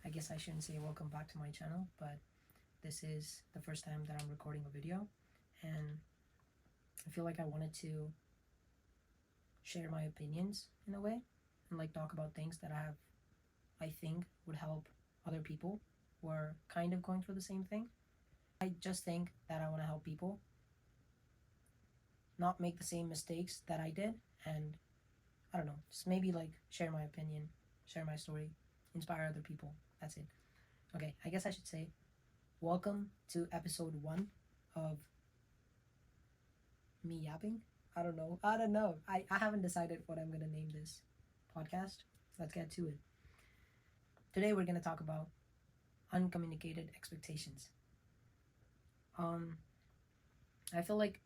I guess I shouldn't say welcome back to my channel, but this is the first time that I'm recording a video, and I feel like I wanted to share my opinions in a way and like talk about things that I think would help other people who are kind of going through the same thing. I just think that I want to help people not make the same mistakes that I did, and I don't know, just maybe like share my opinion, share my story, inspire other people. That's it. Okay, I guess I should say welcome to episode 1 of me yapping. I don't know. I haven't decided what I'm gonna name this podcast. Let's get to it. Today we're gonna talk about uncommunicated expectations. Um I feel like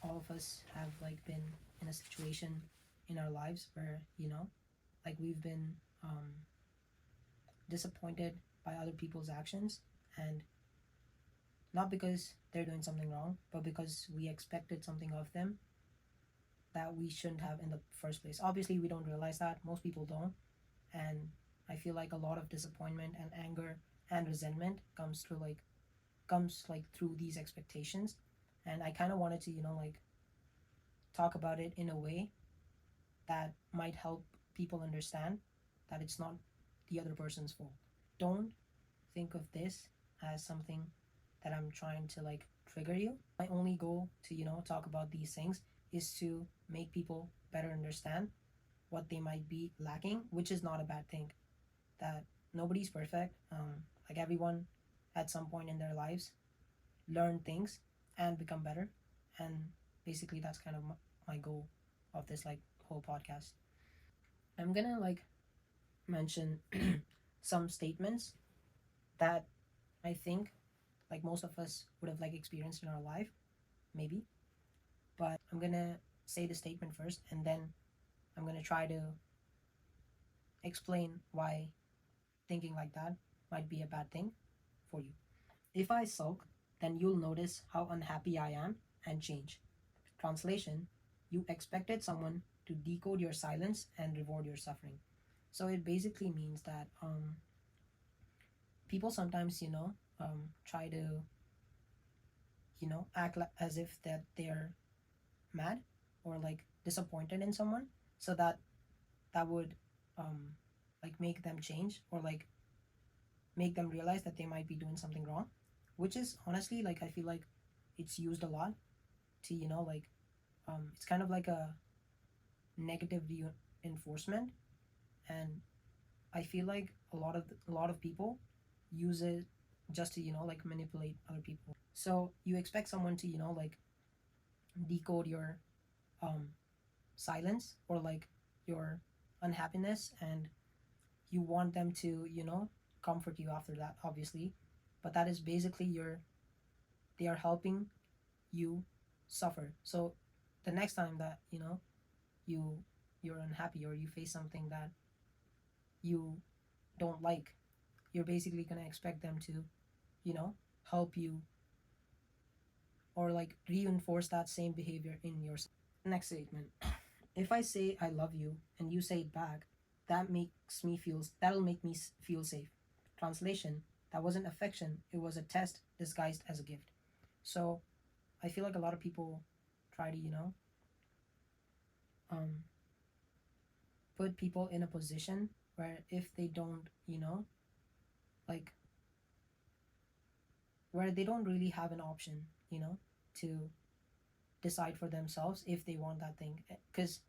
all of us have like been in a situation in our lives where, like we've been disappointed by other people's actions, and not because they're doing something wrong, but because we expected something of them that we shouldn't have in the first place. Obviously, we don't realize that. Most people don't. And I feel like a lot of disappointment and anger and resentment comes through these expectations. And I kind of wanted to, like talk about it in a way that might help people understand that it's not the other person's fault. Don't think of this as something that I'm trying to like trigger you. My only goal to, talk about these things is to make people better understand what they might be lacking, which is not a bad thing. That nobody's perfect. Like everyone at some point in their lives learn things and become better. And basically that's kind of my goal of this like whole podcast. I'm gonna like mention some statements that I think like most of us would have like experienced in our life, maybe. But I'm gonna say the statement first, and then I'm gonna try to explain why thinking like that might be a bad thing for you. If I sulk, then you'll notice how unhappy I am and change. Translation: you expected someone to decode your silence and reward your suffering. So it basically means that people sometimes, try to, act as if that they're mad or like disappointed in someone, so that would like make them change or like make them realize that they might be doing something wrong, which is honestly like I feel like it's used a lot to, it's kind of like a negative reinforcement. And I feel like a lot of people use it just to, like manipulate other people. So you expect someone to, like decode your um silence or like your unhappiness, and you want them to, comfort you after that, obviously. But that is basically they are helping you suffer. So the next time that, you you're unhappy or you face something that you don't like, you're basically going to expect them to, help you or like reinforce that same behavior in yourself. Next statement: if I say I love you and you say it back, that'll make me feel safe. Translation: that wasn't affection, it was a test disguised as a gift. So I feel like a lot of people try to, um put people in a position where if they don't, like where they don't really have an option, to decide for themselves if they want that thing. Because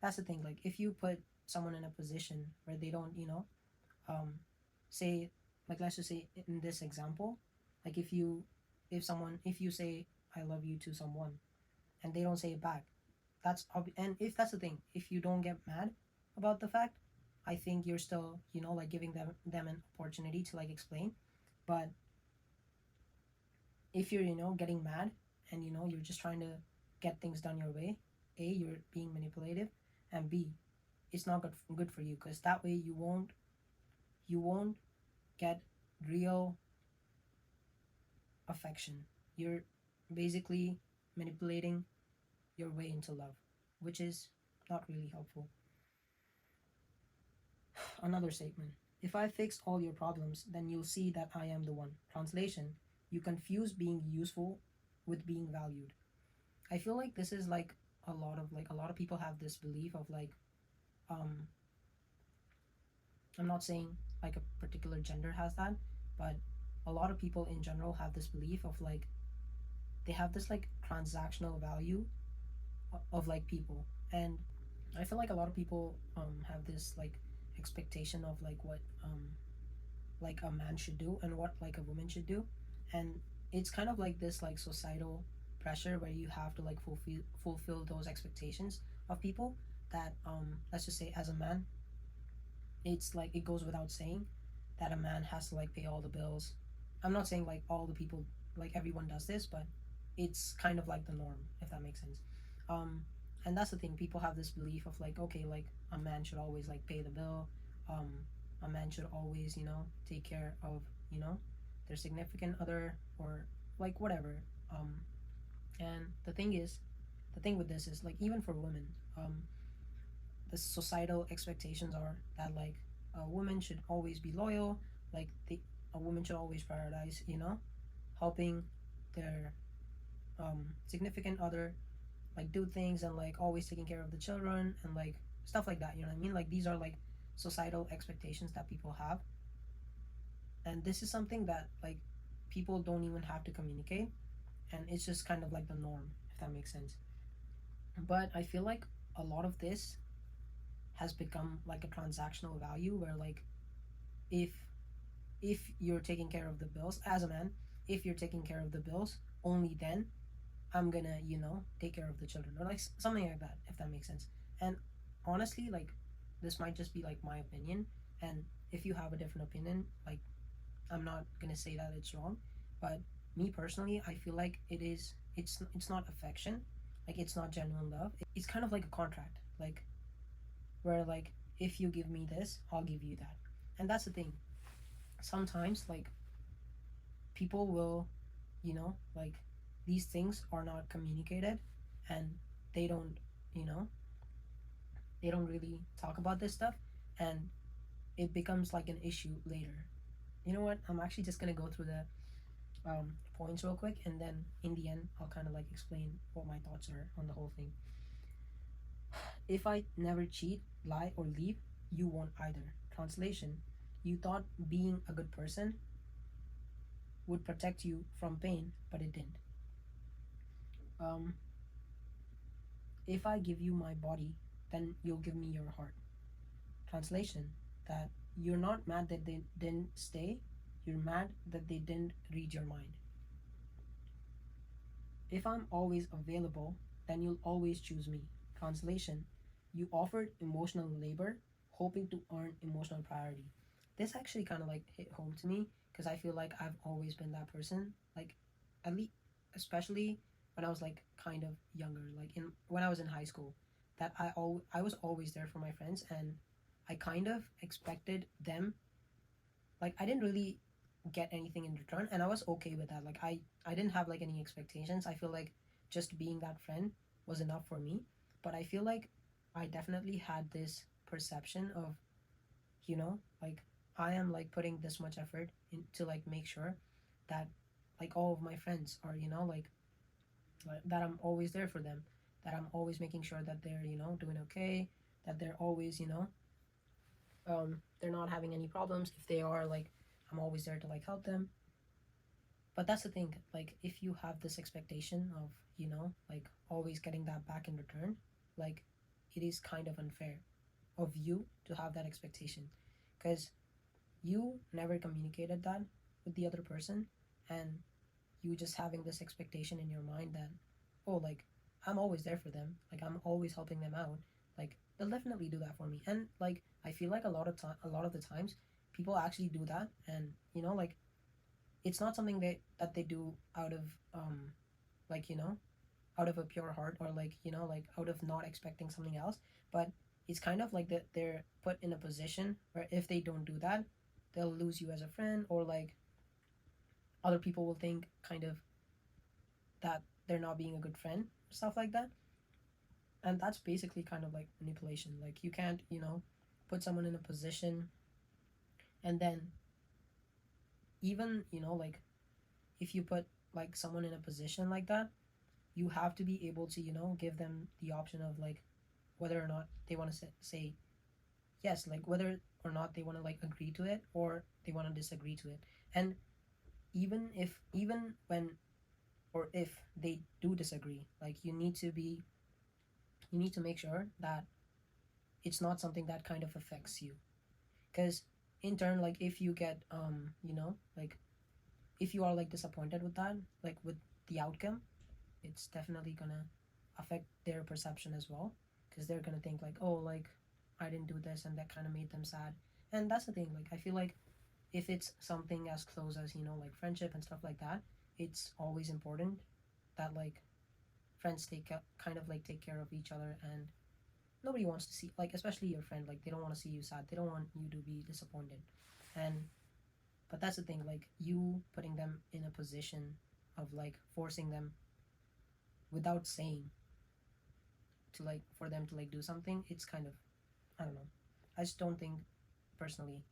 that's the thing, like if you put someone in a position where they don't, um say, like let's just say in this example, like if you say I love you to someone and they don't say it back, and if that's the thing, if you don't get mad about the fact, I think you're still, like giving them an opportunity to like explain. But if you're, getting mad and, you're just trying to get things done your way, A, you're being manipulative, and B, it's not good for you, because that way you won't get real affection. You're basically manipulating your way into love, which is not really helpful. Another statement: If I fix all your problems, then you'll see that I am the one. Translation: you confuse being useful with being valued. I feel like this is like a lot of people have this belief of like, um I'm not saying like a particular gender has that, but a lot of people in general have this belief of like, they have this like transactional value of like people. And I feel like a lot of people have this like expectation of like what like a man should do and what like a woman should do. And it's kind of like this like societal pressure where you have to like fulfill those expectations of people, that let's just say as a man, it's like it goes without saying that a man has to like pay all the bills. I'm not saying like all the people, like everyone does this, but it's kind of like the norm, if that makes sense. um and that's the thing, people have this belief of like, okay, like a man should always like pay the bill. um a man should always, take care of, their significant other, or like whatever. um and the thing with this is like, even for women, the societal expectations are that like a woman should always be loyal, like a woman should always prioritize, helping their significant other, like do things, and like always taking care of the children, and like stuff like that. You know what I mean? Like these are like societal expectations that people have, and this is something that like people don't even have to communicate, and it's just kind of like the norm, if that makes sense. But I feel like a lot of this has become like a transactional value, where like if you're taking care of the bills as a man, if you're taking care of the bills, only then I'm gonna, take care of the children, or like something like that, if that makes sense. And honestly, like this might just be like my opinion, and if you have a different opinion, like I'm not gonna say that it's wrong, but me personally, I feel like it's not affection, like it's not genuine love. It's kind of like a contract, like where like if you give me this, I'll give you that. And that's the thing. Sometimes like people will, like these things are not communicated, and they don't, you know, they don't really talk about this stuff, and it becomes like an issue later. You know what? I'm actually just gonna go through the points real quick, and then in the end, I'll kind of like explain what my thoughts are on the whole thing. If I never cheat, lie, or leave, you won't either. Translation: you thought being a good person would protect you from pain, but it didn't. Um, if I give you my body, then you'll give me your heart. Translation: that you're not mad that they didn't stay, you're mad that they didn't read your mind. If I'm always available, then you'll always choose me. Translation: you offered emotional labor, hoping to earn emotional priority. This actually kind of like hit home to me, because I feel like I've always been that person. Like, at least, especially when I was like kind of younger, like in when I was in high school, that I was always there for my friends, and I kind of expected them. Like, I didn't really get anything in return, and I was okay with that. Like, I didn't have like any expectations. I feel like just being that friend was enough for me. But I feel like I definitely had this perception of, like I am like putting this much effort in to like make sure that like all of my friends are, like that I'm always there for them, that I'm always making sure that they're, doing okay, that they're always, they're not having any problems. If they are, like, I'm always there to like help them. But that's the thing, like if you have this expectation of, like always getting that back in return, like it is kind of unfair of you to have that expectation, because you never communicated that with the other person, and you just having this expectation in your mind that, oh, like I'm always there for them, like I'm always helping them out, like they'll definitely do that for me. And like I feel like a lot of the times people actually do that, and like it's not something that they do out of like out of a pure heart, or like like out of not expecting something else, but it's kind of like that they're put in a position where if they don't do that, they'll lose you as a friend, or like other people will think kind of that they're not being a good friend, stuff like that. And that's basically kind of like manipulation. Like you can't put someone in a position And then even, like if you put like someone in a position like that, you have to be able to, give them the option of like whether or not they want to say yes, like whether or not they want to like agree to it or they want to disagree to it. And even when or if they do disagree, like you need to make sure that it's not something that kind of affects you. Because in turn, like if you get like if you are like disappointed with that, like with the outcome, it's definitely gonna affect their perception as well, because they're gonna think like, oh, like I didn't do this and that kind of made them sad. And that's the thing, like I feel like if it's something as close as, like friendship and stuff like that, it's always important that like friends kind of like take care of each other. And nobody wants to see, like especially your friend, like they don't want to see you sad, they don't want you to be disappointed. And but that's the thing, like you putting them in a position of like forcing them without saying to like for them to like do something, it's kind of, I don't know, I just don't think personally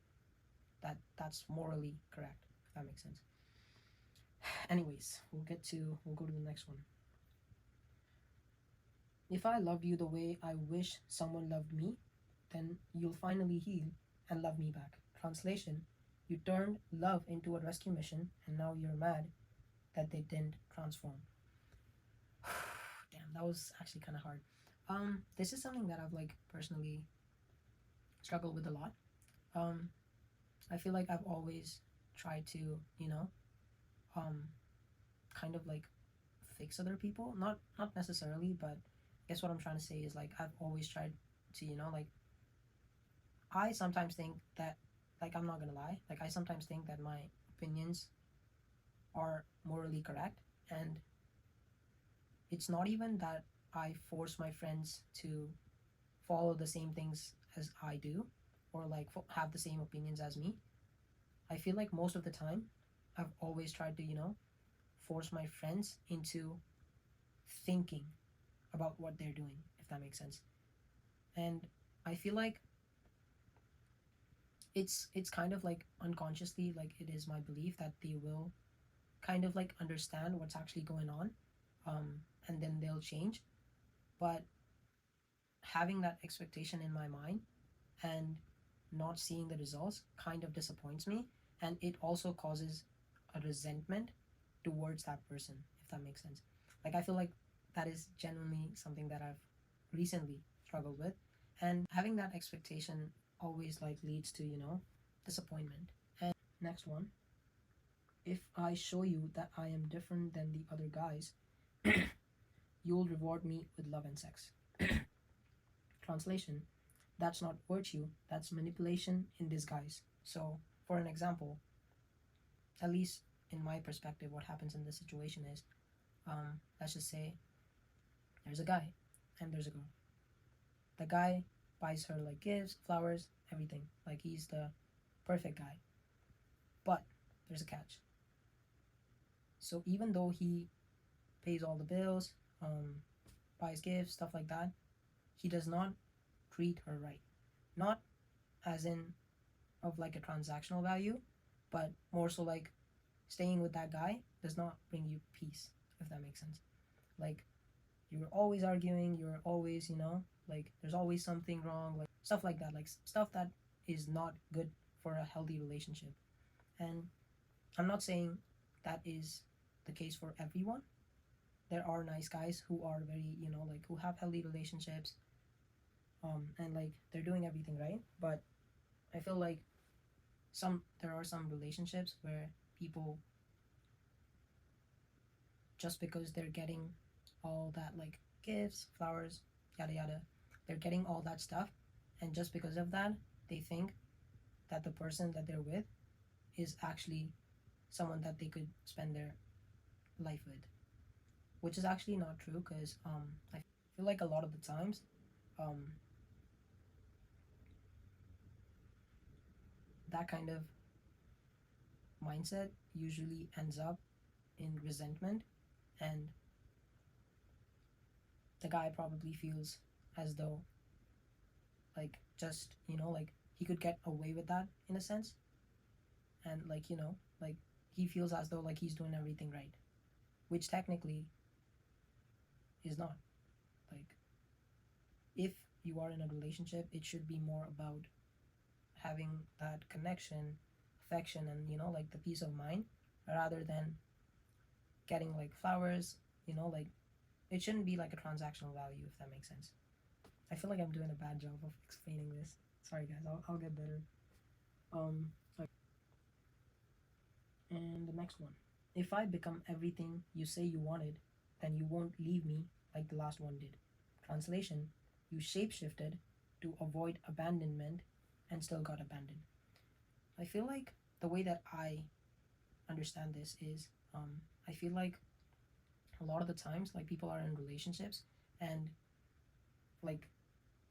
that that's morally correct, if that makes sense. Anyways, we'll go to the next one. If I loved you the way I wish someone loved me, then you'll finally heal and love me back. Translation: you turned love into a rescue mission and now you're mad that they didn't transform. Damn, that was actually kind of hard. This is something that I've like personally struggled with a lot. um I feel like I've always tried to, um kind of like fix other people, not necessarily, but I guess what I'm trying to say is like I've always tried to, like I sometimes think that, like I'm not gonna lie, like I sometimes think that my opinions are morally correct. And it's not even that I force my friends to follow the same things as I do, or like have the same opinions as me. I feel like most of the time I've always tried to, force my friends into thinking about what they're doing, if that makes sense. And I feel like it's kind of like unconsciously, like it is my belief that they will kind of like understand what's actually going on, and then they'll change. But having that expectation in my mind and not seeing the results kind of disappoints me, and it also causes a resentment towards that person, if that makes sense. Like I feel like that is genuinely something that I've recently struggled with. And having that expectation always like leads to, disappointment. And next one: if I show you that I am different than the other guys, you'll reward me with love and sex. Translation: that's not virtue, that's manipulation in disguise. So for an example, at least in my perspective, what happens in this situation is, let's just say there's a guy and there's a girl. The guy buys her like gifts, flowers, everything. Like he's the perfect guy. But there's a catch. So even though he pays all the bills, buys gifts, stuff like that, he does not treat her right. Not as in of like a transactional value, but more so like staying with that guy does not bring you peace, if that makes sense. Like you're always arguing, you're always, like there's always something wrong, like stuff like that, like stuff that is not good for a healthy relationship. And I'm not saying that is the case for everyone. There are nice guys who are very, like who have healthy relationships, and like they're doing everything right. But I feel like there are some relationships where people, just because they're getting all that like gifts, flowers, yada yada, they're getting all that stuff, and just because of that, they think that the person that they're with is actually someone that they could spend their life with, which is actually not true. Because I feel like a lot of the times, um, that kind of mindset usually ends up in resentment, and the guy probably feels as though like just, like he could get away with that in a sense. and like like he feels as though like he's doing everything right, which technically is not. Like, if you are in a relationship, it should be more about having that connection, affection, and like the peace of mind, rather than getting like flowers. Like, it shouldn't be like a transactional value, if that makes sense. I feel like I'm doing a bad job of explaining this. Sorry guys, I'll get better. um and the next one: if I become everything you say you wanted, then you won't leave me like the last one did. Translation: you shapeshifted to avoid abandonment and still got abandoned. I feel like the way that I understand this is, I feel like a lot of the times, like, people are in relationships, and like,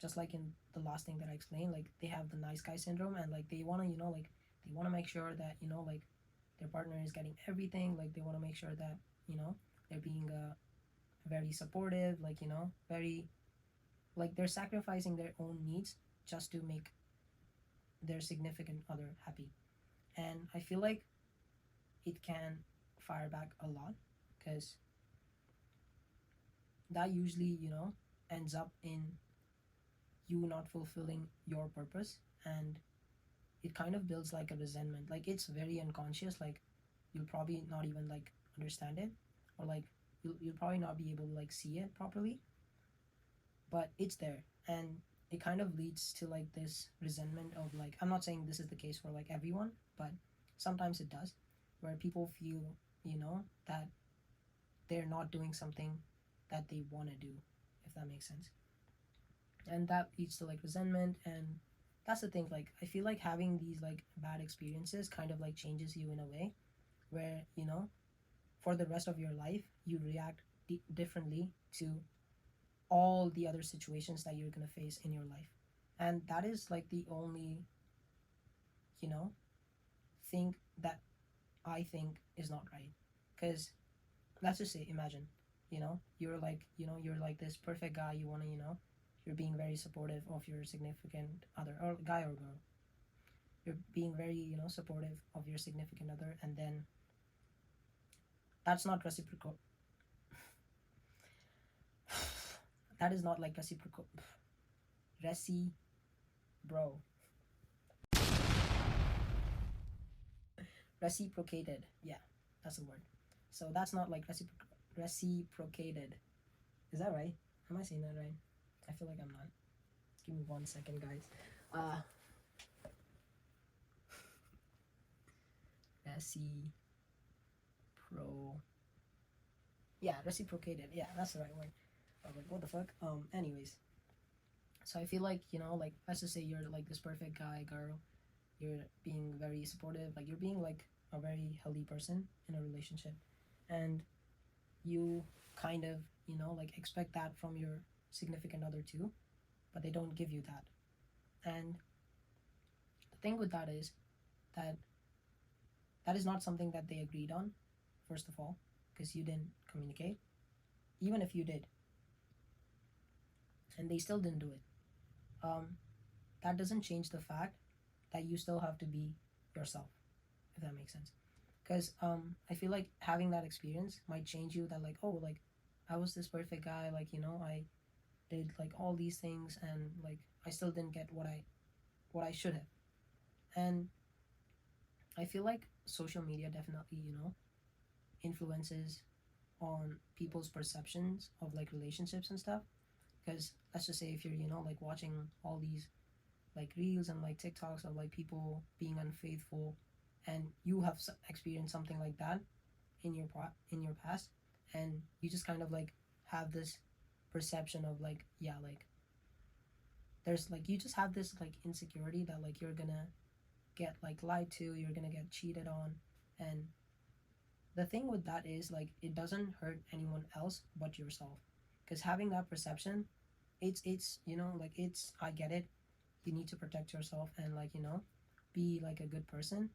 just like in the last thing that I explained, like, they have the nice guy syndrome, and like they want to like, they want to make sure that like their partner is getting everything. Like, they want to make sure that they're being very supportive, like, very, like, they're sacrificing their own needs just to make their significant other happy. And I feel like it can fire back a lot, because that usually ends up in you not fulfilling your purpose, and it kind of builds like a resentment. Like, it's very unconscious. Like, you'll probably not even like understand it, or like you'll probably not be able to like see it properly, but it's there. And it kind of leads to like this resentment of, like, I'm not saying this is the case for like everyone, but sometimes it does, where people feel that they're not doing something that they want to do, if that makes sense. And that leads to like resentment. And that's the thing, like, I feel like having these like bad experiences kind of like changes you in a way where for the rest of your life you react differently to all the other situations that you're going to face in your life. And that is like the only you know thing that I think is not right. Because let's just say, imagine you're like this perfect guy. You want to you're being very supportive of your significant other, or guy or girl. You're being very supportive of your significant other, and then that's not reciprocal. That is not like reciprocal. Bro. Reciprocated. Yeah, that's the word. So that's not like reciprocated. Is that right? Am I saying that right? I feel like I'm not. Give me 1 second, guys. Recipro. Yeah, reciprocated. Yeah, that's the right word. I was like, what the fuck? Anyways. So I feel like, like, let's just say you're like this perfect guy, girl. You're being very supportive. Like, you're being like a very healthy person in a relationship. And you kind of, like, expect that from your significant other too, but they don't give you that. And the thing with that is that that is not something that they agreed on, first of all, because you didn't communicate. Even if you did, and they still didn't do it, that doesn't change the fact that you still have to be yourself, if that makes sense. Because I feel like having that experience might change you, that like, oh, like, I was this perfect guy, like, I did like all these things, and like I still didn't get what I should have. And I feel like social media definitely influences on people's perceptions of like relationships and stuff. Because let's just say, if you're like watching all these like reels and like TikToks of like people being unfaithful, and you have experienced something like that in your past, and you just kind of like have this perception of like, yeah, like, there's like, you just have this like insecurity that like you're gonna get like lied to, you're gonna get cheated on. And the thing with that is, like, it doesn't hurt anyone else but yourself. Because having that perception, it's like, it's, I get it, you need to protect yourself and like be like a good person,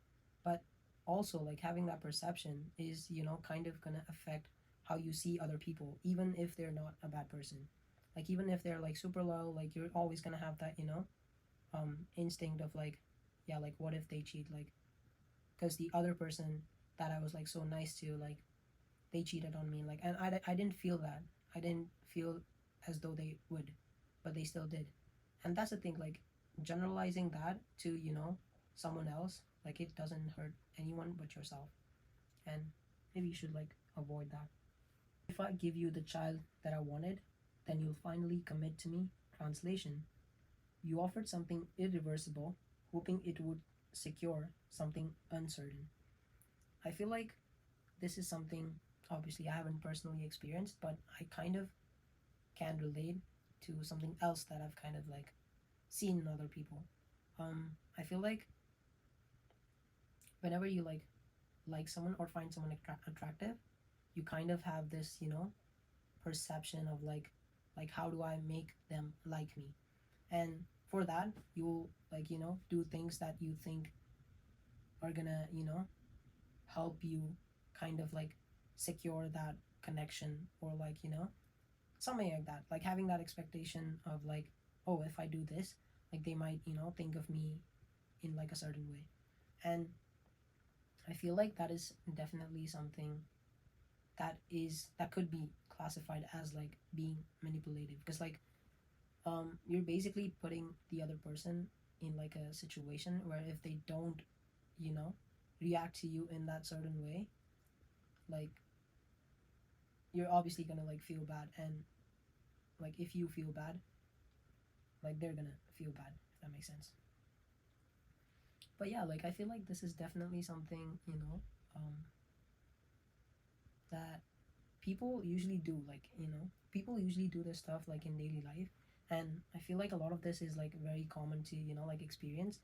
but also like having that perception is kind of gonna affect how you see other people, even if they're not a bad person. Like, even if they're like super low, like, you're always gonna have that instinct of like, yeah, like, what if they cheat? Like, because the other person that I was like so nice to, like they cheated on me, like, and I didn't feel that. I didn't feel as though they would, but they still did. And that's the thing, like generalizing that to, someone else, like it doesn't hurt anyone but yourself. And maybe you should like avoid that. If I give you the child that I wanted, then you'll finally commit to me. Translation: you offered something irreversible, hoping it would secure something uncertain. I feel like this is something, obviously I haven't personally experienced, but I kind of can relate to something else that I've kind of like seen in other people. I feel like whenever you like someone or find someone attractive, you kind of have this, perception of like how do I make them like me? And for that, you'll like, do things that you think are gonna, help you kind of like secure that connection, or like, something like that, like having that expectation of like, oh, if I do this, like they might, think of me in like a certain way. And I feel like that is definitely something that could be classified as like being manipulative, because like you're basically putting the other person in like a situation where if they don't, you know react to you in that certain way, like you're obviously gonna like feel bad. And like if you feel bad, like they're gonna feel bad, if that makes sense. But yeah, like I feel like this is definitely something, that people usually do, like, people usually do this stuff like in daily life. And I feel like a lot of this is like very common to, like experience.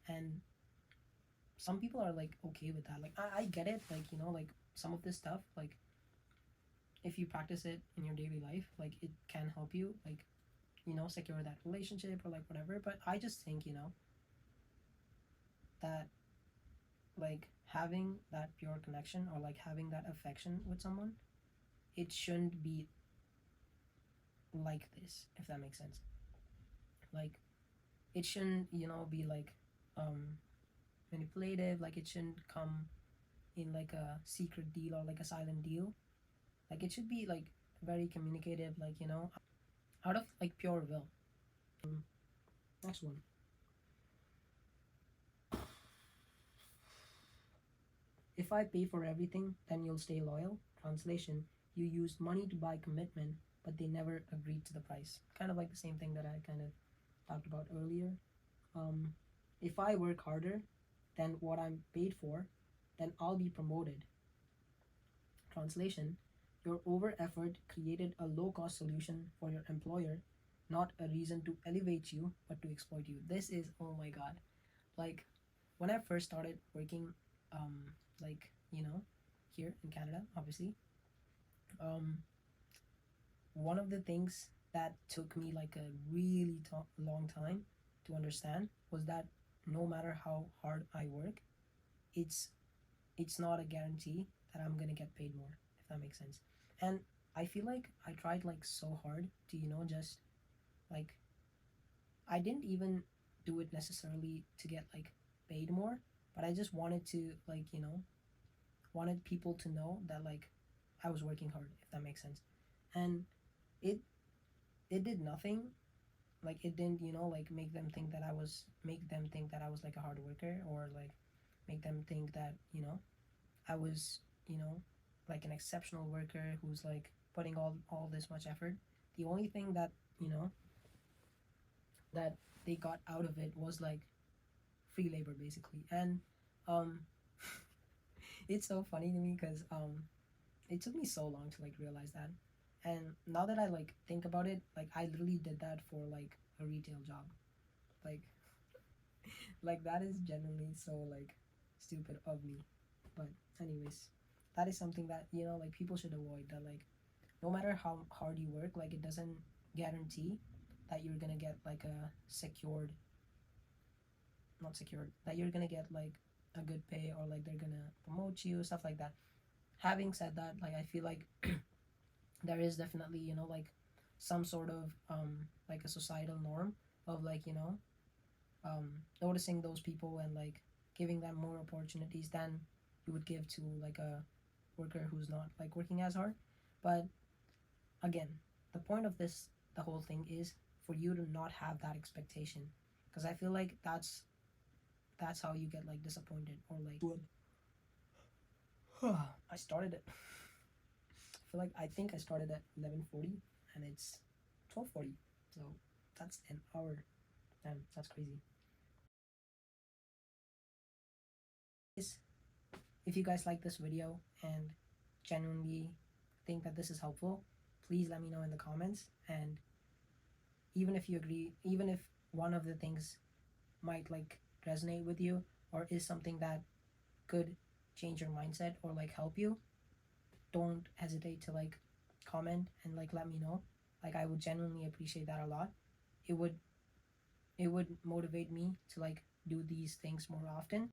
And some people are like okay with that, like I get it, like, like some of this stuff, like if you practice it in your daily life, like it can help you, like, secure that relationship or like whatever. But I just think, that like having that pure connection, or like having that affection with someone, it shouldn't be like this, if that makes sense. Like it shouldn't, be like manipulative, like it shouldn't come in like a secret deal or like a silent deal. Like it should be like very communicative, like, out of like pure will. Next one: if I pay for everything, then you'll stay loyal. Translation: you used money to buy commitment, but they never agreed to the price. Kind of like the same thing that I kind of talked about earlier. um, if I work harder than what I'm paid for, then I'll be promoted. Translation: your over effort created a low cost solution for your employer, not a reason to elevate you, but to exploit you. This is, oh my god. Like, when I first started working, like, here in Canada, obviously, um, one of the things that took me like a really long time to understand was that no matter how hard I work, it's it's not a guarantee that I'm gonna get paid more, if that makes sense. And I feel like I tried like so hard to, just like, I didn't even do it necessarily to get like paid more, but I just wanted to like, wanted people to know that like I was working hard, if that makes sense. And it it did nothing. Like it didn't, like make them think that I was like a hard worker, or like make them think that, I was, like an exceptional worker who's like putting all this much effort. The only thing that, that they got out of it was like free labor, basically. And um it's so funny to me because it took me so long to like realize that. And now that I like think about it, like I literally did that for like a retail job. Like like that is genuinely so like stupid of me. But anyways, that is something that, like people should avoid. That like no matter how hard you work, like it doesn't guarantee that you're gonna get like a secured, not secured, that you're gonna get like a good pay, or like they're gonna promote you, stuff like that. Having said that, like I feel like there is definitely, like some sort of like a societal norm of like, noticing those people, and like giving them more opportunities than you would give to like a worker who's not like working as hard. But again, the point of this, the whole thing is for you to not have that expectation, because I feel like that's how you get like disappointed or like I started it. I think I started at 11:40 and it's 12:40, so that's an hour. Damn, that's crazy. If you guys like this video and genuinely think that this is helpful, please let me know in the comments. And even if you agree, even if one of the things might like resonate with you or is something that could change your mindset or like help you, don't hesitate to like comment and like let me know. Like I would genuinely appreciate that a lot. It would motivate me to like do these things more often.